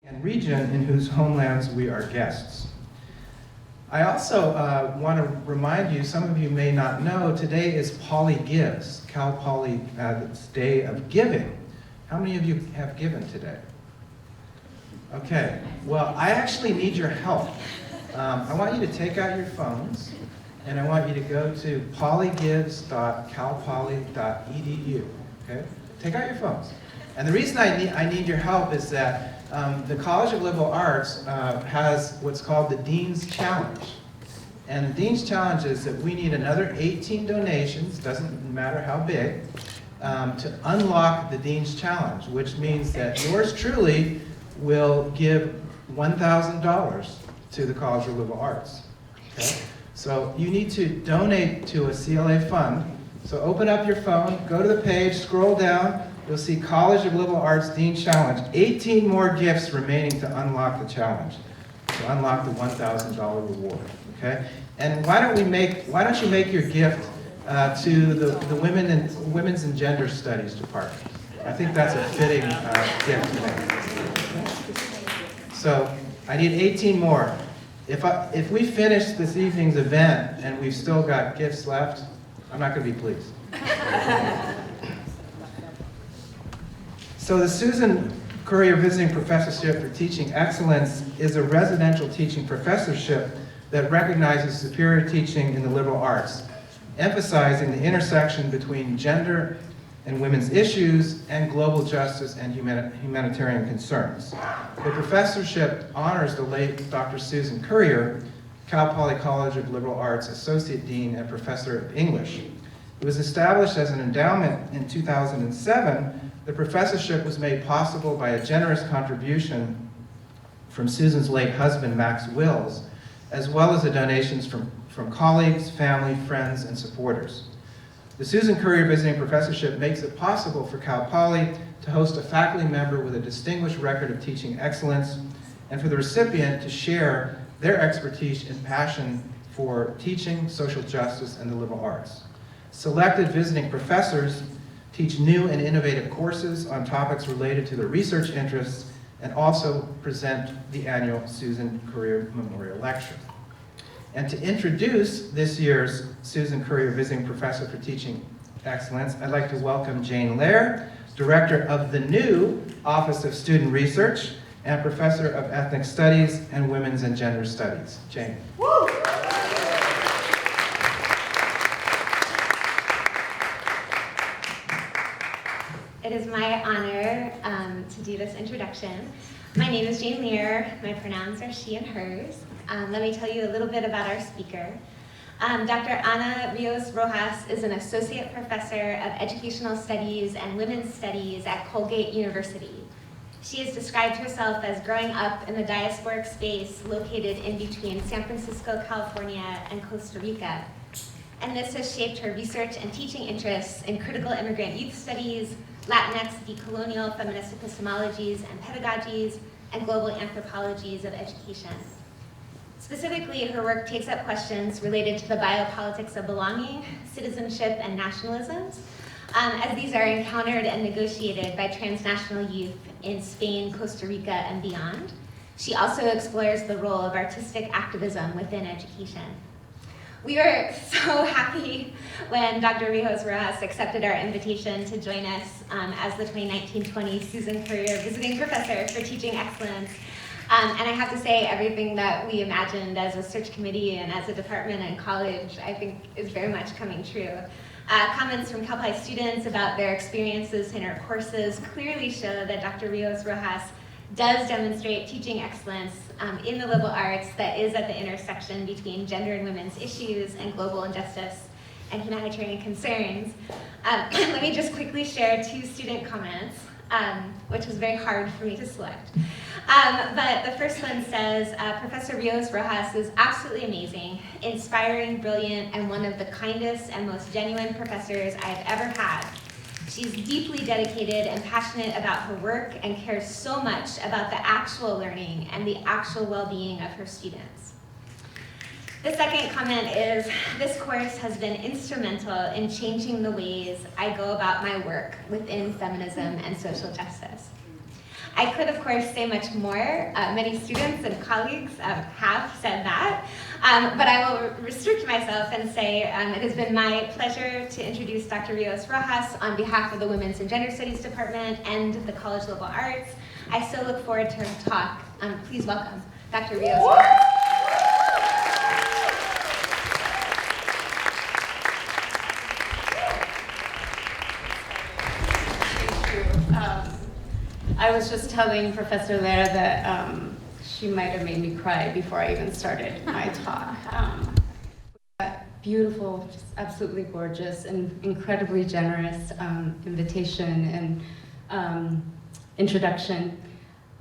and region in whose homelands we are guests. I also want to remind you, some of you may not know, today is Poly Gives, Cal Poly Day of Giving. How many of you have given today? Okay, well, I actually need your help. I want you to take out your phones, and I want you to go to polygives.calpoly.edu, okay? Take out your phones. And the reason I need your help is that the College of Liberal Arts has what's called the Dean's Challenge. And the Dean's Challenge is that we need another 18 donations, doesn't matter how big, to unlock the Dean's Challenge, which means that yours truly will give $1,000 to the College of Liberal Arts. Okay? So you need to donate to a CLA fund. So open up your phone, go to the page, scroll down, you'll see College of Liberal Arts Dean Challenge. 18 more gifts remaining to unlock the challenge, to unlock the $1,000 reward. Okay? And why don't you make your gift to the Women's and Gender Studies Department? I think that's a fitting gift to make. So I need 18 more. If we finish this evening's event and we've still got gifts left, I'm not going to be pleased. So the Susan Currier Visiting Professorship for Teaching Excellence is a residential teaching professorship that recognizes superior teaching in the liberal arts, emphasizing the intersection between gender and women's issues and global justice and humanitarian concerns. The professorship honors the late Dr. Susan Currier, Cal Poly College of Liberal Arts Associate Dean and Professor of English. It was established as an endowment in 2007. The professorship was made possible by a generous contribution from Susan's late husband, Max Wills, as well as the donations from colleagues, family, friends, and supporters. The Susan Currier Visiting Professorship makes it possible for Cal Poly to host a faculty member with a distinguished record of teaching excellence, and for the recipient to share their expertise and passion for teaching, social justice, and the liberal arts. Selected visiting professors teach new and innovative courses on topics related to their research interests, and also present the annual Susan Currier Memorial Lecture. And to introduce this year's Susan Currier Visiting Professor for Teaching Excellence, I'd like to welcome Jane Lair, Director of the new Office of Student Research and Professor of Ethnic Studies and Women's and Gender Studies. Jane. Woo! It is my honor to do this introduction. My name is Jane Lear. My pronouns are she and hers. Let me tell you a little bit about our speaker. Dr. Ana Ríos-Rojas is an associate professor of educational studies and women's studies at Colgate University. She has described herself as growing up in the diasporic space located in between San Francisco, California, and Costa Rica. And this has shaped her research and teaching interests in critical immigrant youth studies, Latinx decolonial feminist epistemologies and pedagogies, and global anthropologies of education. Specifically, her work takes up questions related to the biopolitics of belonging, citizenship, and nationalisms, as these are encountered and negotiated by transnational youth in Spain, Costa Rica, and beyond. She also explores the role of artistic activism within education. We were so happy when Dr. Ríos-Rojas accepted our invitation to join us as the 2019-20 Susan Currier Visiting Professor for Teaching Excellence. And I have to say, everything that we imagined as a search committee and as a department and college, I think is very much coming true. Comments from Cal Poly students about their experiences in our courses clearly show that Dr. Ríos-Rojas does demonstrate teaching excellence in the liberal arts that is at the intersection between gender and women's issues and global injustice and humanitarian concerns. Let me just quickly share two student comments, which was very hard for me to select. But the first one says, Professor Ríos-Rojas is absolutely amazing, inspiring, brilliant, and one of the kindest and most genuine professors I have ever had. She's deeply dedicated and passionate about her work and cares so much about the actual learning and the actual well-being of her students. The second comment is, this course has been instrumental in changing the ways I go about my work within feminism and social justice. I could, of course, say much more. Many students and colleagues have said that, but I will restrict myself and say it has been my pleasure to introduce Dr. Ríos-Rojas on behalf of the Women's and Gender Studies Department and the College Liberal Arts. I so look forward to her talk. Please welcome Dr. Ríos-Rojas. I was just telling Professor Lera that she might have made me cry before I even started my talk. Beautiful, just absolutely gorgeous, and incredibly generous invitation and introduction.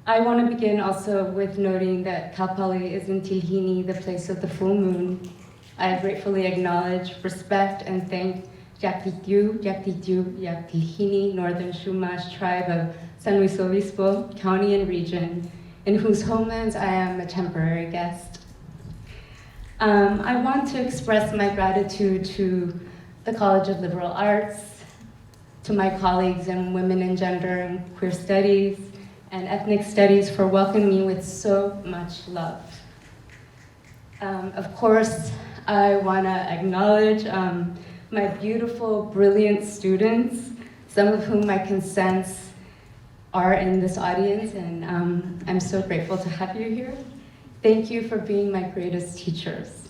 I want to begin also with noting that Cal Poly is in Tilhini, the place of the full moon. I gratefully acknowledge, respect, and thank Yaktitiu, Yaktilhini, Northern Chumash tribe of San Luis Obispo, county and region, in whose homelands I am a temporary guest. I want to express my gratitude to the College of Liberal Arts, to my colleagues in Women and Gender and Queer Studies and Ethnic Studies for welcoming me with so much love. Of course, I want to acknowledge my beautiful, brilliant students, some of whom I can sense are in this audience, and I'm so grateful to have you here. Thank you for being my greatest teachers.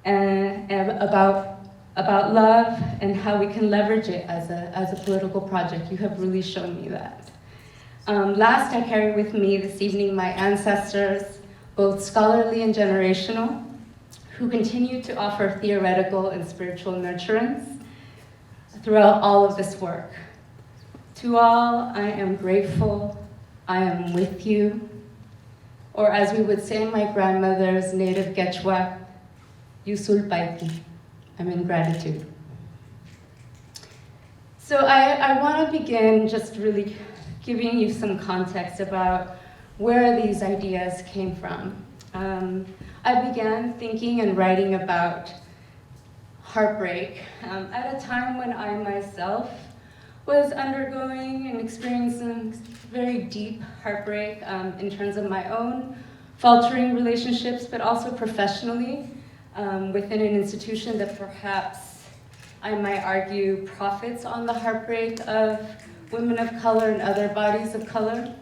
And about love and how we can leverage it as a political project. You have really shown me that. Last, I carry with me this evening my ancestors, both scholarly and generational, who continue to offer theoretical and spiritual nurturance throughout all of this work. To all, I am grateful, I am with you, or as we would say in my grandmother's native Quechua, Yusul Paiti, I'm in gratitude. So I want to begin just really giving you some context about where these ideas came from. I began thinking and writing about heartbreak at a time when I myself was undergoing and experiencing very deep heartbreak in terms of my own faltering relationships, but also professionally within an institution that perhaps I might argue profits on the heartbreak of women of color and other bodies of color.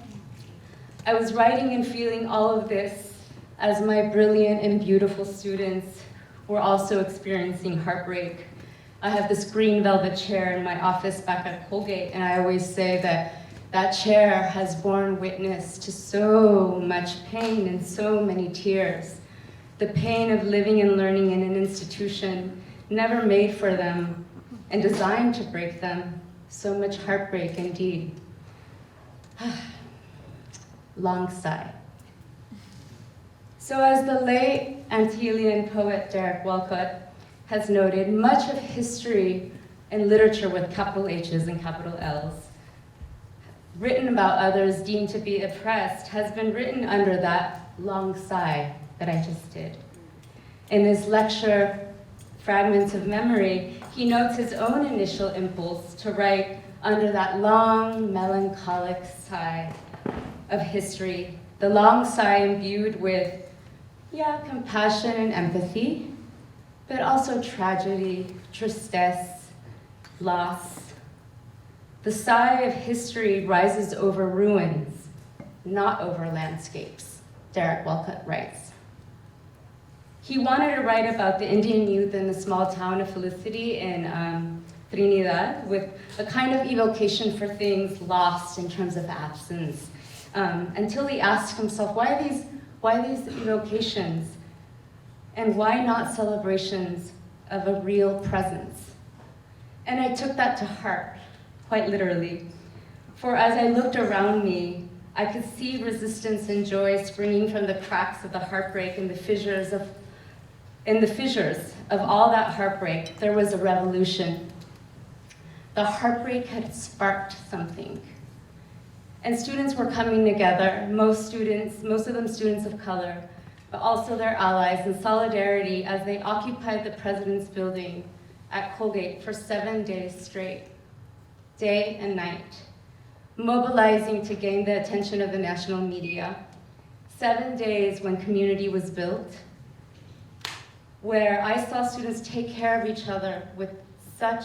I was writing and feeling all of this as my brilliant and beautiful students were also experiencing heartbreak. I have this green velvet chair in my office back at Colgate, and I always say that that chair has borne witness to so much pain and so many tears. The pain of living and learning in an institution never made for them and designed to break them. So much heartbreak indeed. Long sigh. So as the late Antillean poet Derek Walcott has noted, much of history and literature with capital H's and capital L's, written about others deemed to be oppressed, has been written under that long sigh that I just did. In his lecture, Fragments of Memory, he notes his own initial impulse to write under that long, melancholic sigh of history, the long sigh imbued with, compassion and empathy, but also tragedy, tristesse, loss. The sigh of history rises over ruins, not over landscapes, Derek Walcott writes. He wanted to write about the Indian youth in the small town of Felicity in Trinidad with a kind of evocation for things lost in terms of absence, until he asked himself, why these evocations, and why not celebrations of a real presence? And I took that to heart, quite literally. For as I looked around me, I could see resistance and joy springing from the cracks of the heartbreak and the fissures of all that heartbreak. There was a revolution. The heartbreak had sparked something. And students were coming together, most of them students of color, but also their allies in solidarity as they occupied the President's Building at Colgate for 7 days straight, day and night, mobilizing to gain the attention of the national media, 7 days when community was built, where I saw students take care of each other with such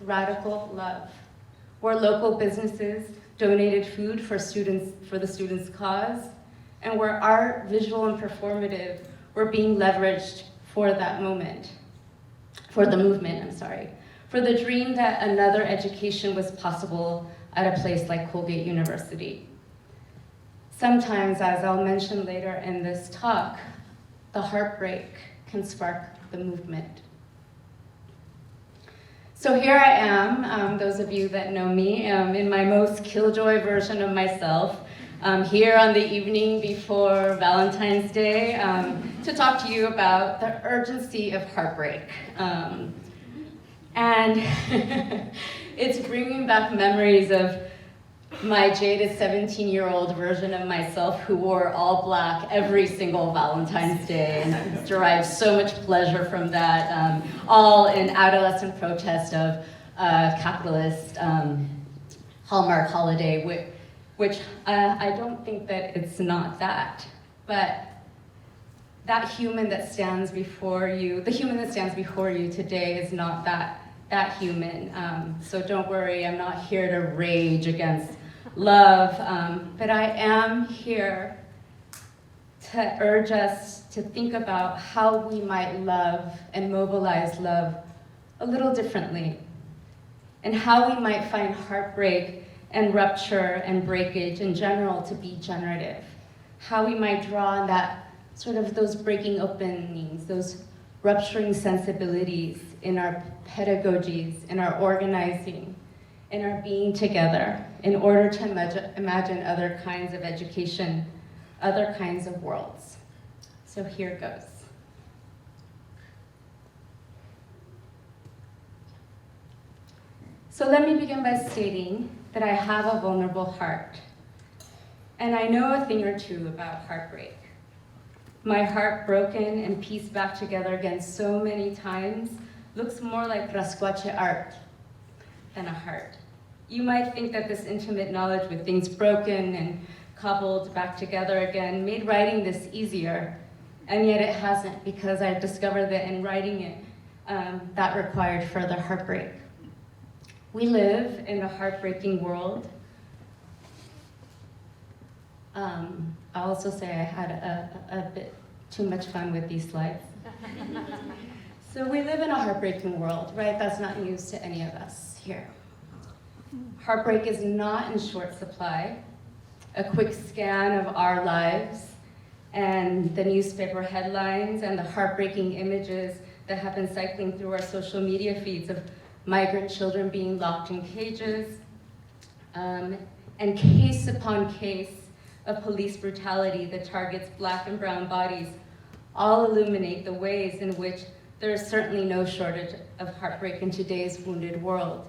radical love, where local businesses donated food for the students' cause, and where art, visual and performative, were being leveraged for that moment, for the movement, for the dream that another education was possible at a place like Colgate University. Sometimes, as I'll mention later in this talk, the heartbreak can spark the movement. So here I am, those of you that know me, in my most killjoy version of myself, here on the evening before Valentine's Day, to talk to you about the urgency of heartbreak. And it's bringing back memories of my jaded 17-year-old version of myself who wore all black every single Valentine's Day and derived so much pleasure from that, all in adolescent protest of capitalist Hallmark holiday, which I don't think that it's not that, but that human that stands before you, the human that stands before you today is not that human. So don't worry, I'm not here to rage against love, but I am here to urge us to think about how we might love and mobilize love a little differently, and how we might find heartbreak and rupture and breakage in general to be generative. How we might draw on that sort of those breaking openings, those rupturing sensibilities in our pedagogies, in our organizing, in our being together, in order to imagine other kinds of education, other kinds of worlds. So here goes. So let me begin by stating that I have a vulnerable heart, and I know a thing or two about heartbreak. My heart broken and pieced back together again so many times looks more like rascuache art than a heart. You might think that this intimate knowledge with things broken and cobbled back together again made writing this easier, and yet it hasn't, because I've discovered that in writing it, that required further heartbreak. We live in a heartbreaking world. I'll also say I had a bit too much fun with these slides. So we live in a heartbreaking world, right? That's not news to any of us here. Heartbreak is not in short supply. A quick scan of our lives and the newspaper headlines and the heartbreaking images that have been cycling through our social media feeds of migrant children being locked in cages, and case upon case of police brutality that targets Black and brown bodies all illuminate the ways in which there is certainly no shortage of heartbreak in today's wounded world.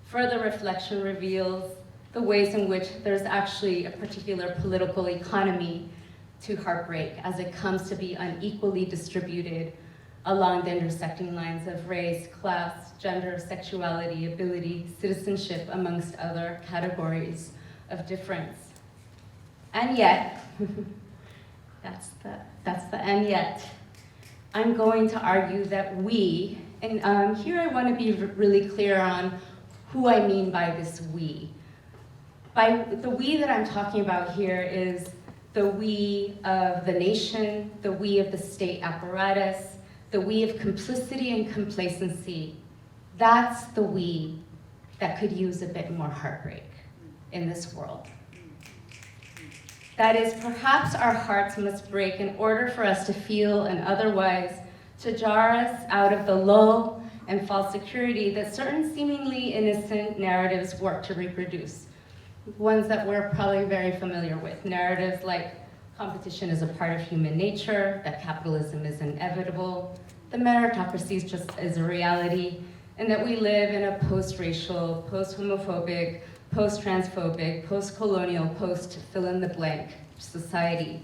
Further reflection reveals the ways in which there's actually a particular political economy to heartbreak as it comes to be unequally distributed along the intersecting lines of race, class, gender, sexuality, ability, citizenship, amongst other categories of difference. And yet, that's the and yet, I'm going to argue that we, and here I want to be really clear on who I mean by this we. By the we that I'm talking about here is the we of the nation, the we of the state apparatus, the we of complicity and complacency. That's the we that could use a bit more heartbreak in this world. That is, perhaps our hearts must break in order for us to feel and otherwise to jar us out of the lull and false security that certain seemingly innocent narratives work to reproduce. Ones that we're probably very familiar with. Narratives like competition is a part of human nature, that capitalism is inevitable, the meritocracy just is a reality, and that we live in a post-racial, post-homophobic, post-transphobic, post-colonial, post-fill-in-the-blank society.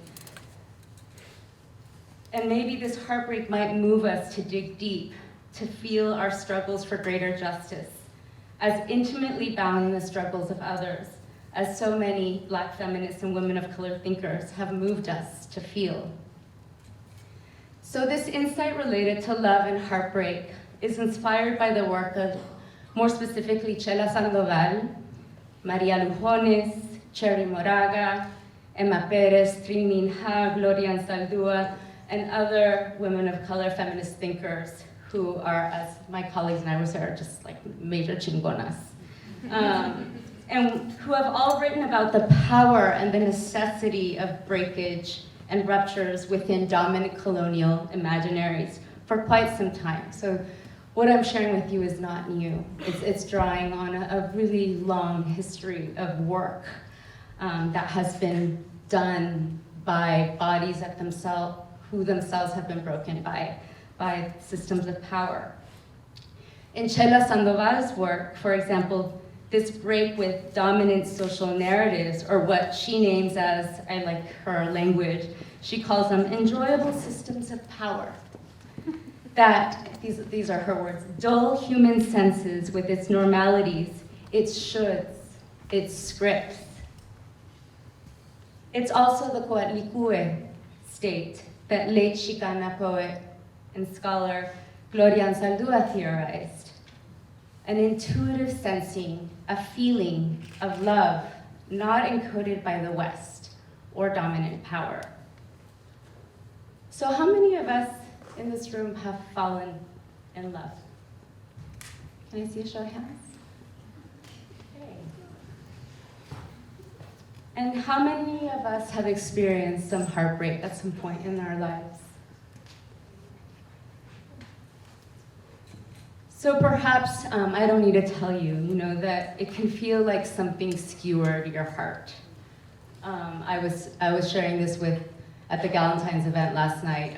And maybe this heartbreak might move us to dig deep, to feel our struggles for greater justice, as intimately bound in the struggles of others, as so many Black feminists and women of color thinkers have moved us to feel. So this insight related to love and heartbreak is inspired by the work of, more specifically, Chela Sandoval, Maria Lujones, Cherry Moraga, Emma Perez, Trin Ha, Gloria Ansaldúa, and other women of color feminist thinkers who are, as my colleagues and I would say, are just like major chingonas. And who have all written about the power and the necessity of breakage and ruptures within dominant colonial imaginaries for quite some time. So what I'm sharing with you is not new. It's drawing on a really long history of work that has been done by bodies that who themselves have been broken by systems of power. In Chela Sandoval's work, for example, this break with dominant social narratives, or what she names as, I like her language, she calls them enjoyable systems of power. That, these are her words, dull human senses with its normalities, its shoulds, its scripts. It's also the Coatlicue state that late Chicana poet and scholar Gloria Ansaldúa theorized. An intuitive sensing, a feeling of love not encoded by the West or dominant power. So how many of us in this room have fallen in love? Can I see a show of hands? Okay. And how many of us have experienced some heartbreak at some point in our lives? So perhaps, I don't need to tell you, that it can feel like something skewered your heart. I was sharing this at the Galentine's event last night.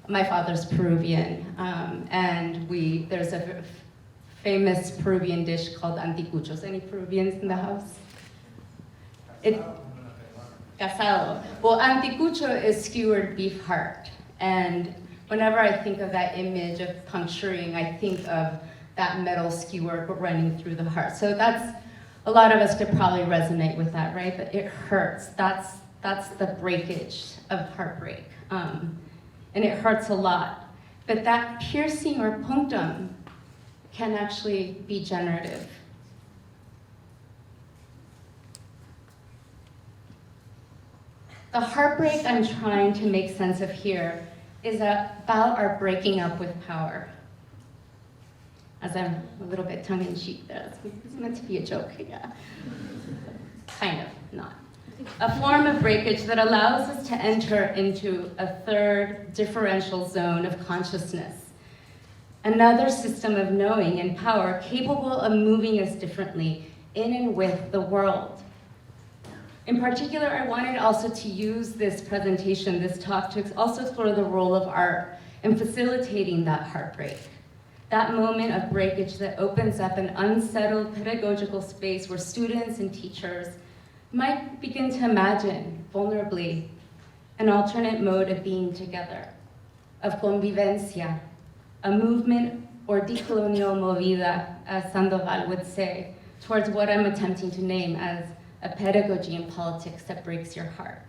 My father's Peruvian, and there's a famous Peruvian dish called anticuchos. Any Peruvians in the house? Casado. Well, anticucho is skewered beef heart, and whenever I think of that image of puncturing, I think of that metal skewer running through the heart. So a lot of us could probably resonate with that, right? But it hurts. That's the breakage of heartbreak. And it hurts a lot. But that piercing or punctum can actually be generative. The heartbreak I'm trying to make sense of here is about our breaking up with power. As I'm a little bit tongue-in-cheek there, it's meant to be a joke, yeah. Kind of, not. A form of breakage that allows us to enter into a third differential zone of consciousness. Another system of knowing and power capable of moving us differently in and with the world. In particular, I wanted also to use this presentation, this talk, to also explore the role of art in facilitating that heartbreak. That moment of breakage that opens up an unsettled pedagogical space where students and teachers might begin to imagine, vulnerably, an alternate mode of being together, of convivencia, a movement or decolonial movida, as Sandoval would say, towards what I'm attempting to name as a pedagogy in politics that breaks your heart.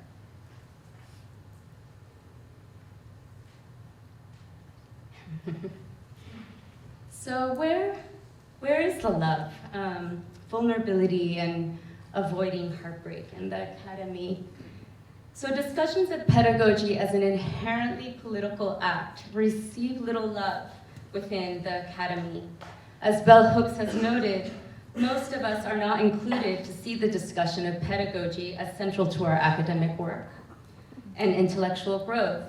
So where is the love, vulnerability, and avoiding heartbreak in the academy? So discussions of pedagogy as an inherently political act receive little love within the academy. As Bell Hooks has noted, most of us are not included to see the discussion of pedagogy as central to our academic work and intellectual growth,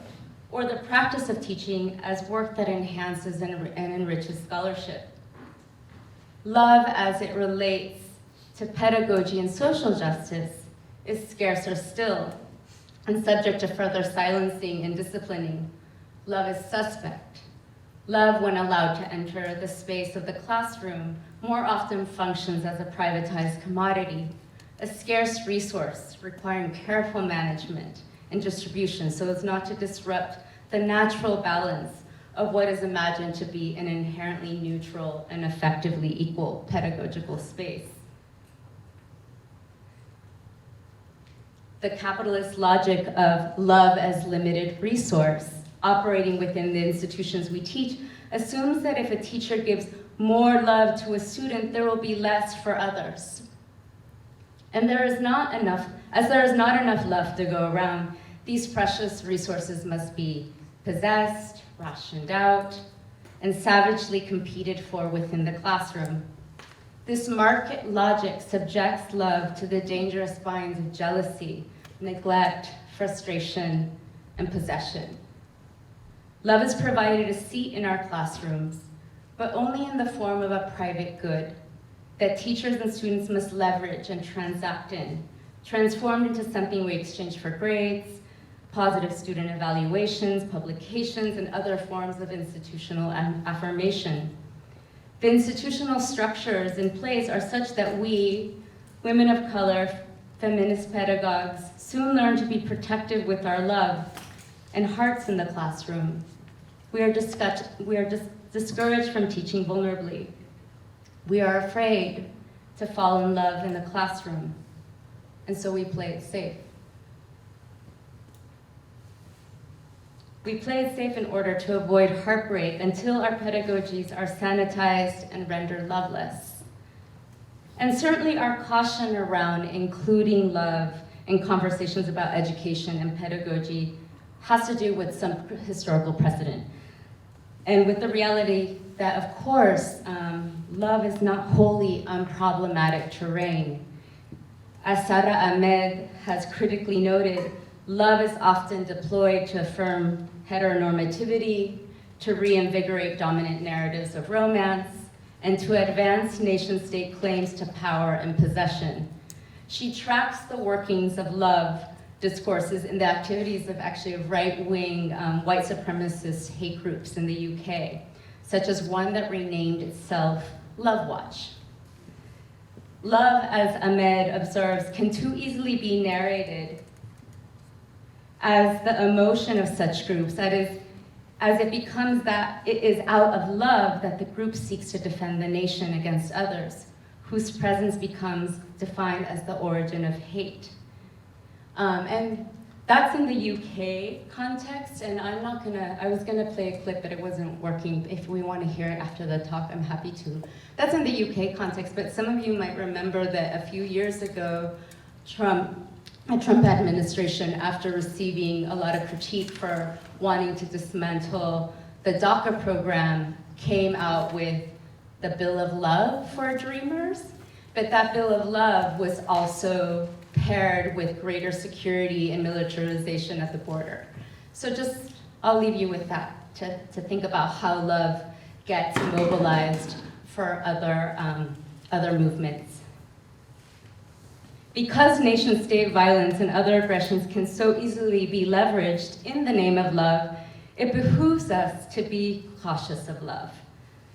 or the practice of teaching as work that enhances and enriches scholarship. Love as it relates to pedagogy and social justice is scarcer still and subject to further silencing and disciplining. Love is suspect. Love, when allowed to enter the space of the classroom, more often functions as a privatized commodity, a scarce resource requiring careful management and distribution so as not to disrupt the natural balance of what is imagined to be an inherently neutral and effectively equal pedagogical space. The capitalist logic of love as limited resource operating within the institutions we teach assumes that if a teacher gives more love to a student, there will be less for others. And there is not enough love to go around, these precious resources must be possessed, rationed out, and savagely competed for within the classroom. This market logic subjects love to the dangerous binds of jealousy, neglect, frustration, and possession. Love is provided a seat in our classrooms, but only in the form of a private good that teachers and students must leverage and transact in, transformed into something we exchange for grades, positive student evaluations, publications, and other forms of institutional affirmation. The institutional structures in place are such that we, women of color, feminist pedagogues, soon learn to be protective with our love and hearts in the classroom. We are discouraged from teaching vulnerably. We are afraid to fall in love in the classroom, and so we play it safe. We play it safe in order to avoid heartbreak until our pedagogies are sanitized and rendered loveless. And certainly our caution around including love in conversations about education and pedagogy has to do with some historical precedent. And with the reality that, of course, love is not wholly unproblematic terrain. As Sara Ahmed has critically noted, love is often deployed to affirm heteronormativity, to reinvigorate dominant narratives of romance, and to advance nation-state claims to power and possession. She tracks the workings of love discourses in the activities of right-wing white supremacist hate groups in the UK, such as one that renamed itself Love Watch. Love, as Ahmed observes, can too easily be narrated as the emotion of such groups, that is, as it becomes that it is out of love that the group seeks to defend the nation against others, whose presence becomes defined as the origin of hate. And that's in the UK context, and I was gonna play a clip, but it wasn't working. If we want to hear it after the talk, I'm happy to. That's in the UK context, but some of you might remember that a few years ago, a Trump administration, after receiving a lot of critique for wanting to dismantle the DACA program, came out with the Bill of Love for Dreamers, but that Bill of Love was also paired with greater security and militarization at the border. So I'll leave you with that, to think about how love gets mobilized for other movements. Because nation-state violence and other aggressions can so easily be leveraged in the name of love, it behooves us to be cautious of love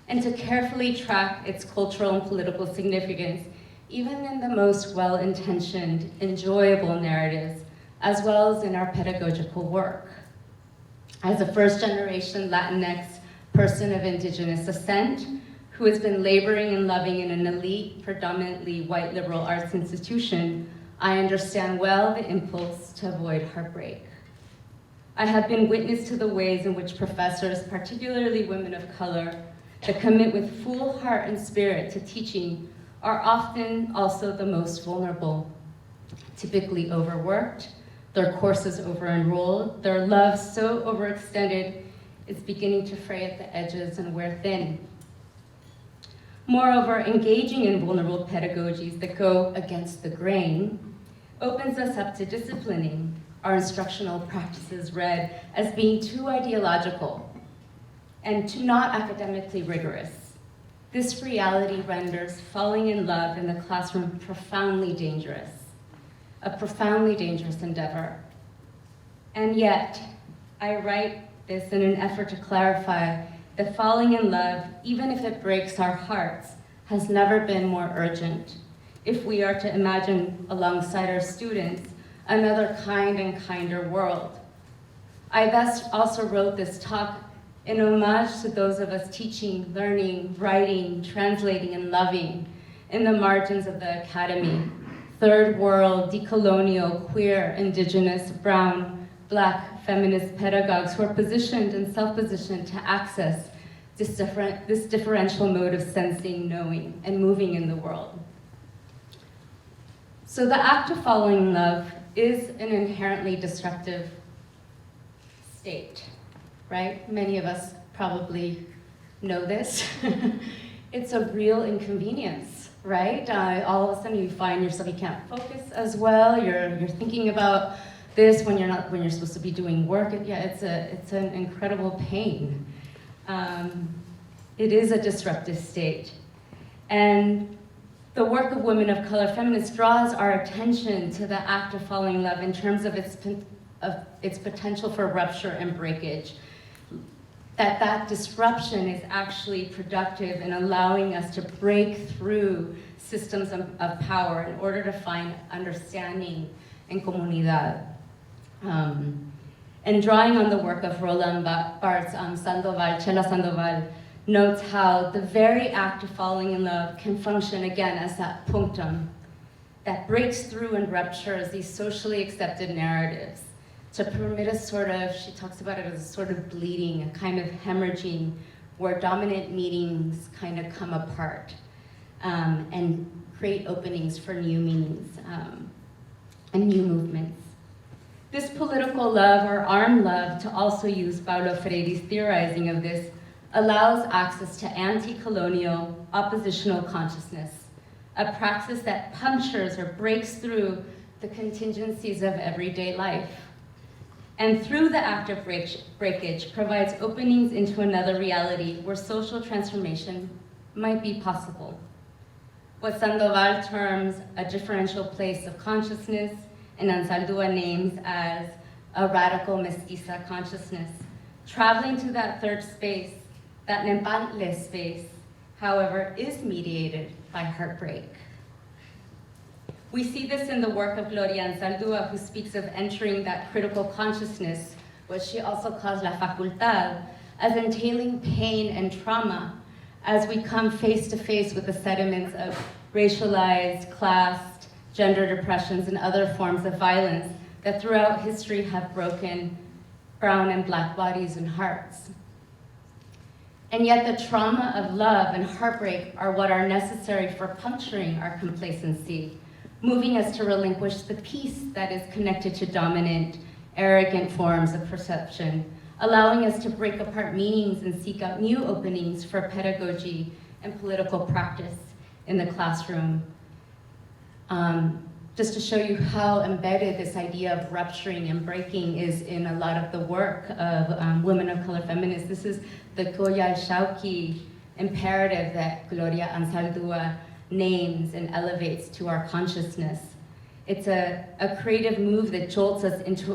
and to carefully track its cultural and political significance, even in the most well-intentioned, enjoyable narratives, as well as in our pedagogical work. As a first-generation Latinx person of indigenous descent, who has been laboring and loving in an elite, predominantly white liberal arts institution, I understand well the impulse to avoid heartbreak. I have been witness to the ways in which professors, particularly women of color, that commit with full heart and spirit to teaching are often also the most vulnerable, typically overworked, their courses over-enrolled, their love so overextended, it's beginning to fray at the edges and wear thin. Moreover, engaging in vulnerable pedagogies that go against the grain opens us up to disciplining our instructional practices read as being too ideological and too not academically rigorous. This reality renders falling in love in the classroom profoundly dangerous, a profoundly dangerous endeavor. And yet, I write this in an effort to clarify that falling in love, even if it breaks our hearts, has never been more urgent if we are to imagine alongside our students another kind and kinder world. I thus also wrote this talk in homage to those of us teaching, learning, writing, translating, and loving in the margins of the academy, third world, decolonial, queer, indigenous, brown, black, feminist pedagogues who are positioned and self-positioned to access this differential mode of sensing, knowing, and moving in the world. So the act of following love is an inherently disruptive state, right? Many of us probably know this. It's a real inconvenience, right? All of a sudden you find yourself, you can't focus as well. You're thinking about this when you're supposed to be doing work. Yeah, it's an incredible pain. It is a disruptive state. And the work of women of color feminists draws our attention to the act of following love in terms of its potential for rupture and breakage. That disruption is actually productive in allowing us to break through systems of power in order to find understanding and comunidad. And drawing on the work of Roland Barthes, Chela Sandoval, notes how the very act of falling in love can function again as that punctum that breaks through and ruptures these socially accepted narratives to permit a sort of, she talks about it as a sort of bleeding, a kind of hemorrhaging, where dominant meanings kind of come apart and create openings for new meanings and new movements. This political love, or armed love, to also use Paulo Freire's theorizing of this, allows access to anti-colonial oppositional consciousness, a praxis that punctures or breaks through the contingencies of everyday life. And through the act of breakage, provides openings into another reality where social transformation might be possible. What Sandoval terms a differential place of consciousness, and Ansaldúa names as a radical mestiza consciousness. Traveling to that third space, that Nempantle space, however, is mediated by heartbreak. We see this in the work of Gloria Ansaldúa, who speaks of entering that critical consciousness, what she also calls la facultad, as entailing pain and trauma as we come face to face with the sediments of racialized, classed, gender depressions, and other forms of violence that throughout history have broken brown and black bodies and hearts. And yet the trauma of love and heartbreak are what are necessary for puncturing our complacency, moving us to relinquish the peace that is connected to dominant, arrogant forms of perception, allowing us to break apart meanings and seek out new openings for pedagogy and political practice in the classroom. Just to show you how embedded this idea of rupturing and breaking is in a lot of the work of women of color feminists. This is the Coyal-Shauqui imperative that Gloria Ansaldúa names and elevates to our consciousness. It's a creative move that jolts us into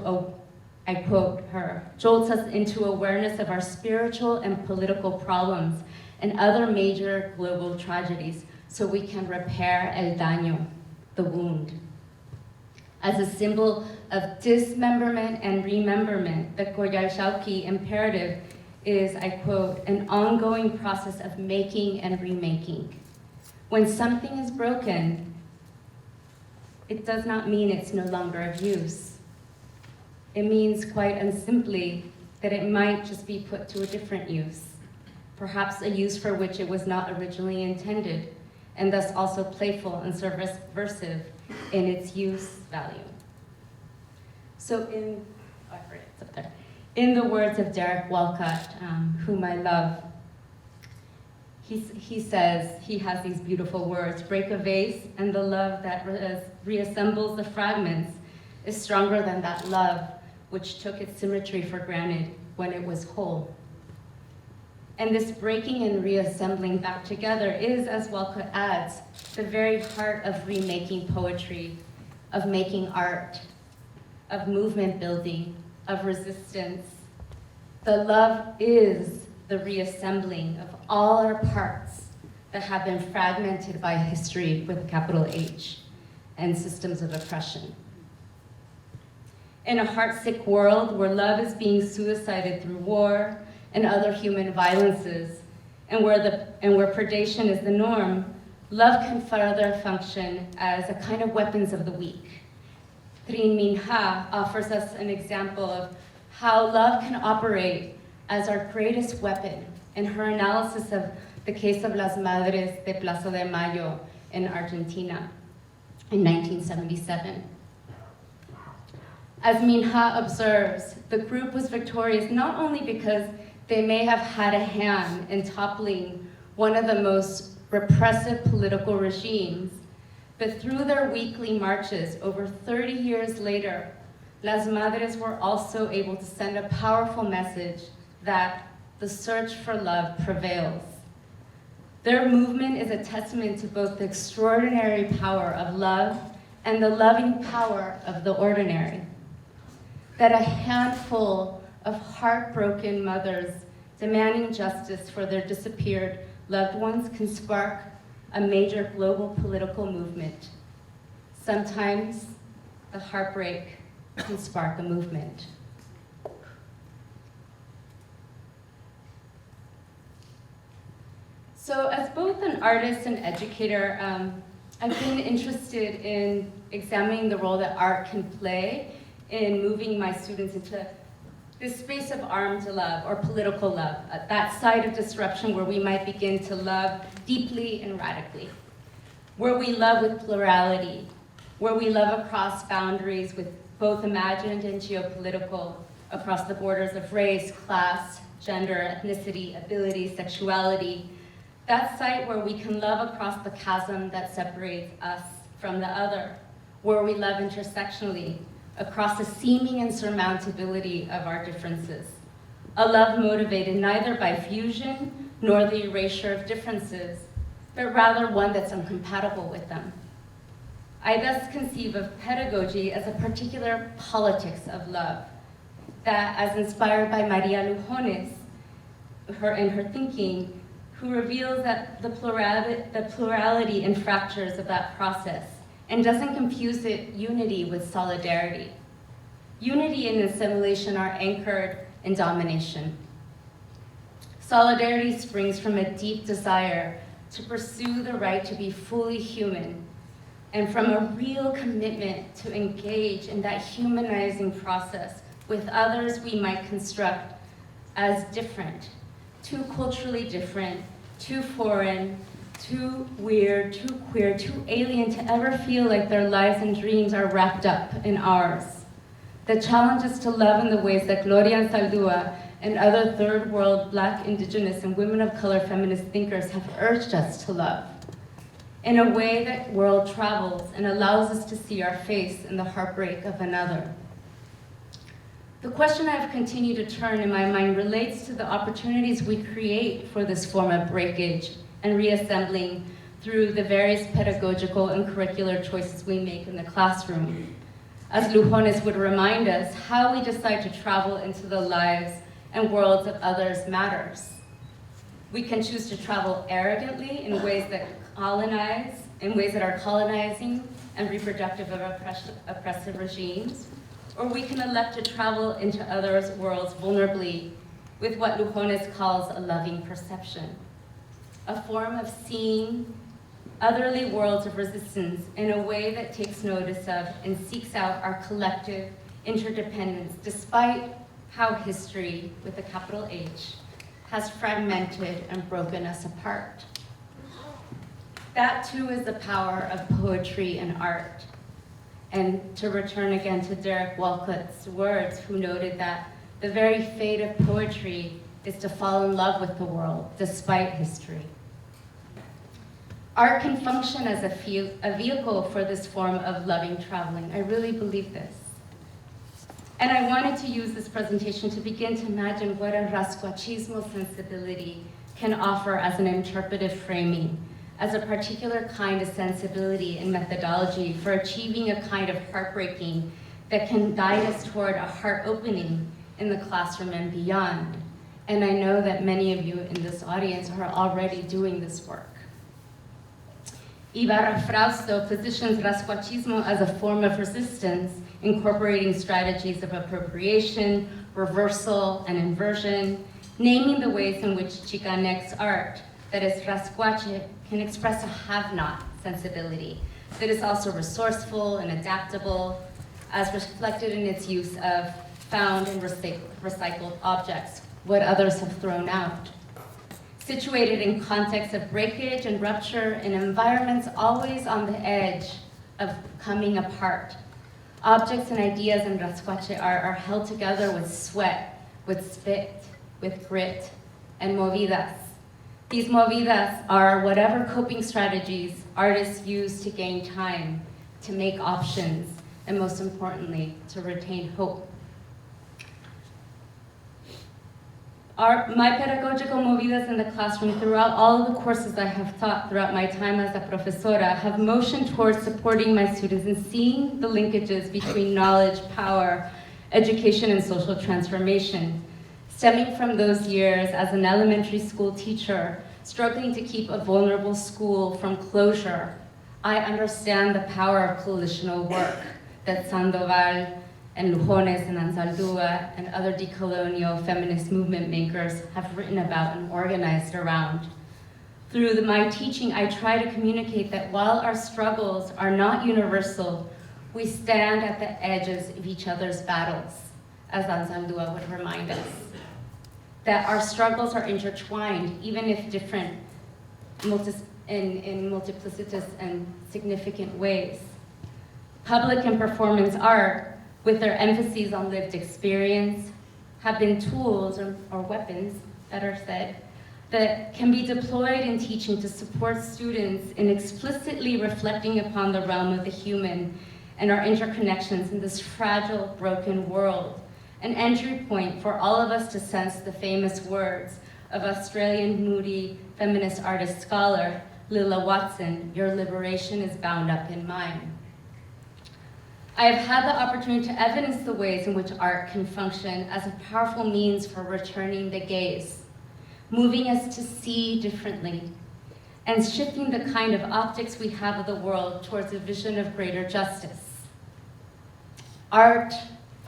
I quote her, jolts us into awareness of our spiritual and political problems and other major global tragedies so we can repair el daño, the wound. As a symbol of dismemberment and rememberment, the Coyal-Shauqui imperative is, I quote, an ongoing process of making and remaking. When something is broken, it does not mean it's no longer of use. It means quite and simply that it might just be put to a different use, perhaps a use for which it was not originally intended, and thus also playful and subversive in its use value. So in the words of Derek Walcott, whom I love, he says, he has these beautiful words, break a vase and the love that reassembles the fragments is stronger than that love which took its symmetry for granted when it was whole. And this breaking and reassembling back together is, as Walcott adds, the very heart of remaking poetry, of making art, of movement building, of resistance. The love is the reassembling of all our parts that have been fragmented by history with a capital H and systems of oppression. In a heartsick world where love is being suicided through war, and other human violences, and where predation is the norm, love can further function as a kind of weapons of the weak. Trinh Minh offers us an example of how love can operate as our greatest weapon in her analysis of the case of Las Madres de Plaza de Mayo in Argentina in 1977. As Minha observes, the group was victorious not only because they may have had a hand in toppling one of the most repressive political regimes, but through their weekly marches over 30 years later, Las Madres were also able to send a powerful message that the search for love prevails. Their movement is a testament to both the extraordinary power of love and the loving power of the ordinary. That a handful of heartbroken mothers demanding justice for their disappeared loved ones can spark a major global political movement. Sometimes the heartbreak can spark a movement. So as both an artist and educator, I've been interested in examining the role that art can play in moving my students into this space of armed love or political love, that side of disruption where we might begin to love deeply and radically, where we love with plurality, where we love across boundaries with both imagined and geopolitical, across the borders of race, class, gender, ethnicity, ability, sexuality, that site where we can love across the chasm that separates us from the other, where we love intersectionally, across the seeming insurmountability of our differences. A love motivated neither by fusion nor the erasure of differences, but rather one that's incompatible with them. I thus conceive of pedagogy as a particular politics of love, that as inspired by Maria Lujones, in her thinking, who reveals that the plurality and fractures of that process, and doesn't confuse it unity with solidarity. Unity and assimilation are anchored in domination. Solidarity springs from a deep desire to pursue the right to be fully human, and from a real commitment to engage in that humanizing process with others we might construct as different, too culturally different, too foreign, too weird, too queer, too alien to ever feel like their lives and dreams are wrapped up in ours. The challenge is to love in the ways that Gloria Anzaldúa and other third world Black, Indigenous, and women of color feminist thinkers have urged us to love, in a way that world travels and allows us to see our face in the heartbreak of another. The question I've continued to turn in my mind relates to the opportunities we create for this form of breakage and reassembling through the various pedagogical and curricular choices we make in the classroom. As Lujones would remind us, how we decide to travel into the lives and worlds of others matters. We can choose to travel arrogantly in ways that colonize, in ways that are colonizing and reproductive of oppressive regimes, or we can elect to travel into others' worlds vulnerably with what Lujones calls a loving perception, a form of seeing otherly worlds of resistance in a way that takes notice of and seeks out our collective interdependence, despite how history, with a capital H, has fragmented and broken us apart. That too is the power of poetry and art. And to return again to Derek Walcott's words, who noted that the very fate of poetry is to fall in love with the world, despite history. Art can function as a vehicle for this form of loving traveling. I really believe this. And I wanted to use this presentation to begin to imagine what a rascuachismo sensibility can offer as an interpretive framing, as a particular kind of sensibility and methodology for achieving a kind of heartbreaking that can guide us toward a heart opening in the classroom and beyond. And I know that many of you in this audience are already doing this work. Ibarra Frausto positions rascuachismo as a form of resistance, incorporating strategies of appropriation, reversal, and inversion, naming the ways in which Chicanx art, that is rascuache, can express a have-not sensibility that is also resourceful and adaptable, as reflected in its use of found and recycled objects, what others have thrown out. Situated in contexts of breakage and rupture in environments always on the edge of coming apart, objects and ideas in rascuache art are held together with sweat, with spit, with grit, and movidas. These movidas are whatever coping strategies artists use to gain time, to make options, and most importantly, to retain hope. My pedagogical movidas in the classroom throughout all of the courses I have taught throughout my time as a profesora have motioned towards supporting my students and seeing the linkages between knowledge, power, education, and social transformation. Stemming from those years as an elementary school teacher, struggling to keep a vulnerable school from closure, I understand the power of coalitional work that Sandoval and Lujones and Anzaldúa and other decolonial feminist movement makers have written about and organized around. Through my teaching, I try to communicate that while our struggles are not universal, we stand at the edges of each other's battles, as Anzaldúa would remind us. That our struggles are intertwined, even if different, in multiplicitous and significant ways. Public and performance art, with their emphases on lived experience, have been tools, or weapons, better said, that can be deployed in teaching to support students in explicitly reflecting upon the realm of the human and our interconnections in this fragile, broken world. An entry point for all of us to sense the famous words of Australian moody feminist artist scholar Lilla Watson, "Your liberation is bound up in mine." I have had the opportunity to evidence the ways in which art can function as a powerful means for returning the gaze, moving us to see differently, and shifting the kind of optics we have of the world towards a vision of greater justice. Art,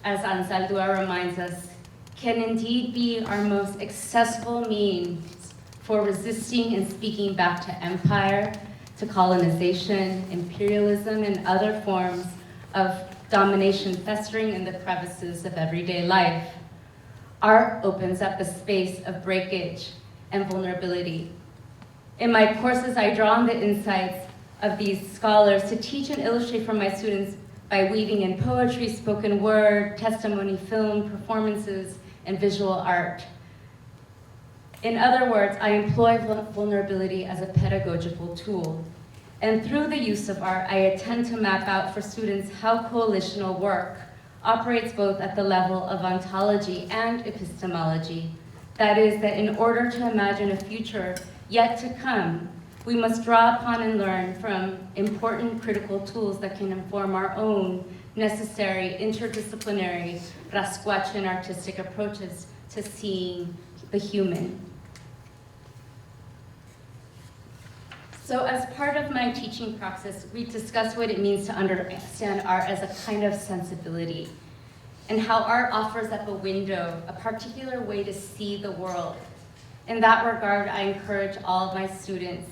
as Anzaldúa reminds us, can indeed be our most accessible means for resisting and speaking back to empire, to colonization, imperialism, and other forms of domination festering in the crevices of everyday life. Art opens up a space of breakage and vulnerability. In my courses, I draw on the insights of these scholars to teach and illustrate for my students by weaving in poetry, spoken word, testimony, film, performances, and visual art. In other words, I employ vulnerability as a pedagogical tool. And through the use of art, I attempt to map out for students how coalitional work operates both at the level of ontology and epistemology. That is, that in order to imagine a future yet to come, we must draw upon and learn from important critical tools that can inform our own necessary interdisciplinary rascuache and artistic approaches to seeing the human. So as part of my teaching praxis, we discuss what it means to understand art as a kind of sensibility, and how art offers up a window, a particular way to see the world. In that regard, I encourage all of my students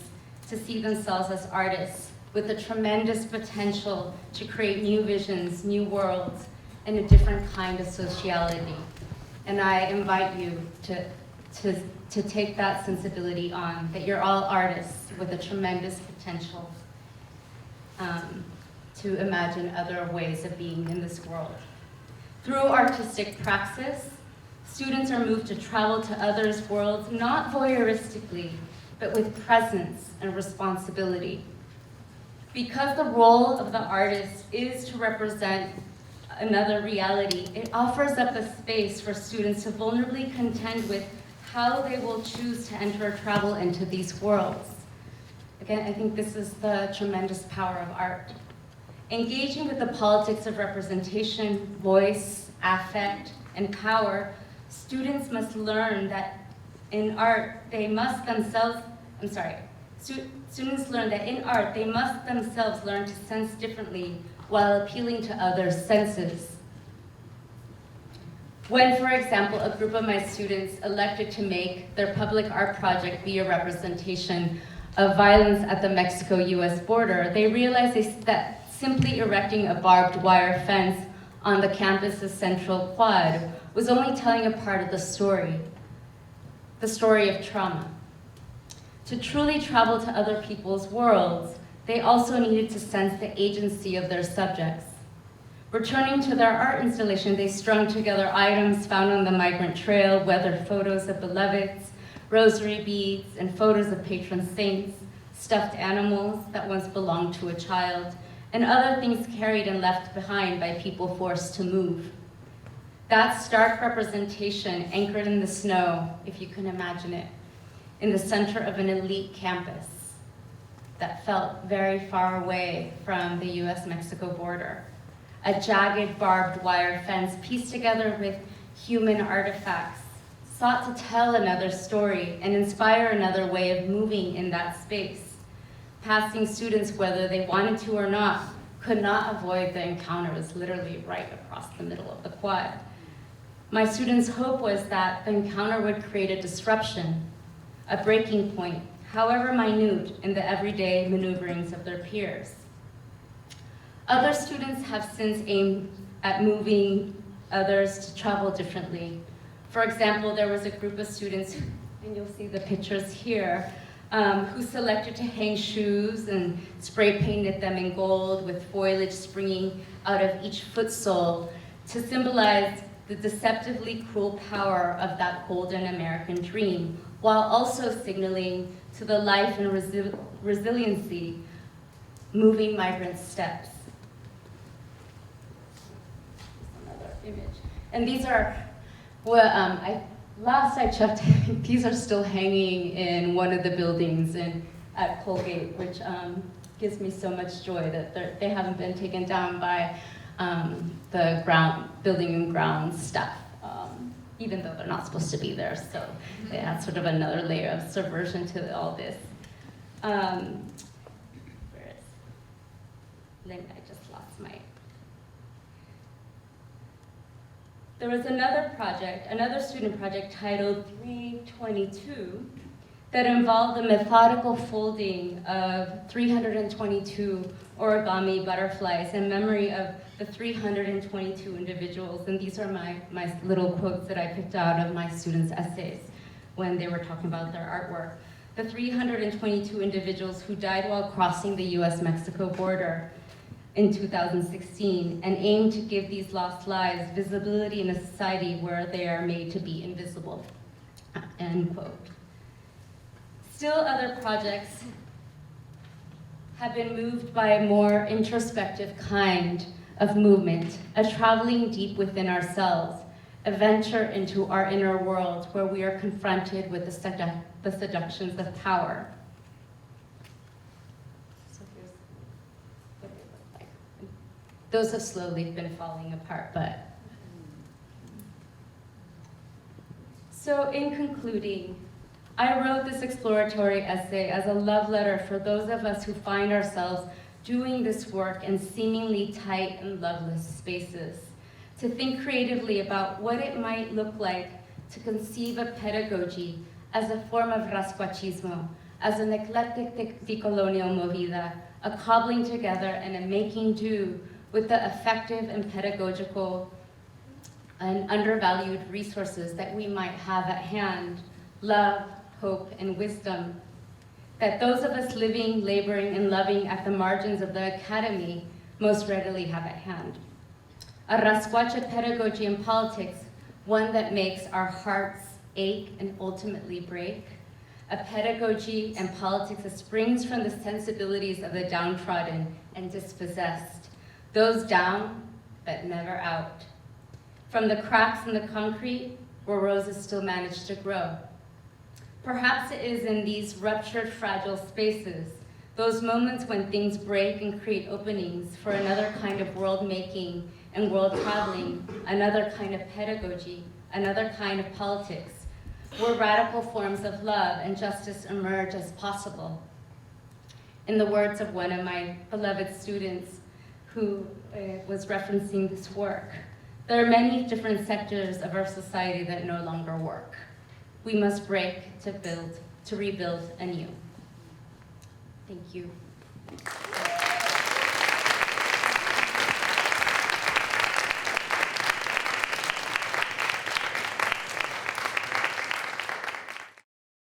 to see themselves as artists with a tremendous potential to create new visions, new worlds, and a different kind of sociality. And I invite you to take that sensibility on, that you're all artists with a tremendous potential to imagine other ways of being in this world. Through artistic praxis, students are moved to travel to others' worlds, not voyeuristically, but with presence and responsibility. Because the role of the artist is to represent another reality, it offers up a space for students to vulnerably contend with how they will choose to enter or travel into these worlds. Again, I think this is the tremendous power of art. Engaging with the politics of representation, voice, affect, and power, students must learn that in art, they must themselves, students learn that in art, they must themselves learn to sense differently while appealing to others' senses. When, for example, a group of my students elected to make their public art project be a representation of violence at the Mexico-US border, they realized that simply erecting a barbed wire fence on the campus's central quad was only telling a part of the story of trauma. To truly travel to other people's worlds, they also needed to sense the agency of their subjects. Returning to their art installation, they strung together items found on the migrant trail, weathered photos of beloveds, rosary beads, and photos of patron saints, stuffed animals that once belonged to a child, and other things carried and left behind by people forced to move. That stark representation anchored in the snow, if you can imagine it, in the center of an elite campus that felt very far away from the US-Mexico border. A jagged barbed wire fence pieced together with human artifacts sought to tell another story and inspire another way of moving in that space. Passing students, whether they wanted to or not, could not avoid the encounter. It was literally right across the middle of the quad. My students' hope was that the encounter would create a disruption, a breaking point, however minute, in the everyday maneuverings of their peers. Other students have since aimed at moving others to travel differently. For example, there was a group of students, and you'll see the pictures here, who selected to hang shoes and spray painted them in gold with foliage springing out of each footsole to symbolize the deceptively cruel power of that golden American dream, while also signaling to the life and resiliency moving migrant steps. Another image. And these are, well, last I checked, these are still hanging in one of the buildings at Colgate, which gives me so much joy that they haven't been taken down by the building and ground staff, even though they're not supposed to be there. So they add sort of another layer of subversion to all this. Where is Lynn? I just lost my. There was another student project titled 322 that involved the methodical folding of 322 origami butterflies in memory of the 322 individuals. And these are my little quotes that I picked out of my students' essays when they were talking about their artwork. The 322 individuals who died while crossing the US-Mexico border in 2016 and aim to give these lost lives visibility in a society where they are made to be invisible, end quote. Still other projects have been moved by a more introspective kind of movement, a traveling deep within ourselves, a venture into our inner world where we are confronted with the seductions of power. So here's what they look like. Those have slowly been falling apart, but. So in concluding, I wrote this exploratory essay as a love letter for those of us who find ourselves doing this work in seemingly tight and loveless spaces, to think creatively about what it might look like to conceive of pedagogy as a form of rascuachismo, as an eclectic decolonial movida, a cobbling together and a making do with the effective and pedagogical and undervalued resources that we might have at hand, love, hope, and wisdom, that those of us living, laboring, and loving at the margins of the academy most readily have at hand. A rascuacha pedagogy in politics, one that makes our hearts ache and ultimately break. A pedagogy and politics that springs from the sensibilities of the downtrodden and dispossessed, those down but never out. From the cracks in the concrete where roses still manage to grow. Perhaps it is in these ruptured, fragile spaces, those moments when things break and create openings for another kind of world-making and world-traveling, another kind of pedagogy, another kind of politics, where radical forms of love and justice emerge as possible. In the words of one of my beloved students who was referencing this work, There are many different sectors of our society that no longer work. We must break to rebuild anew. Thank you.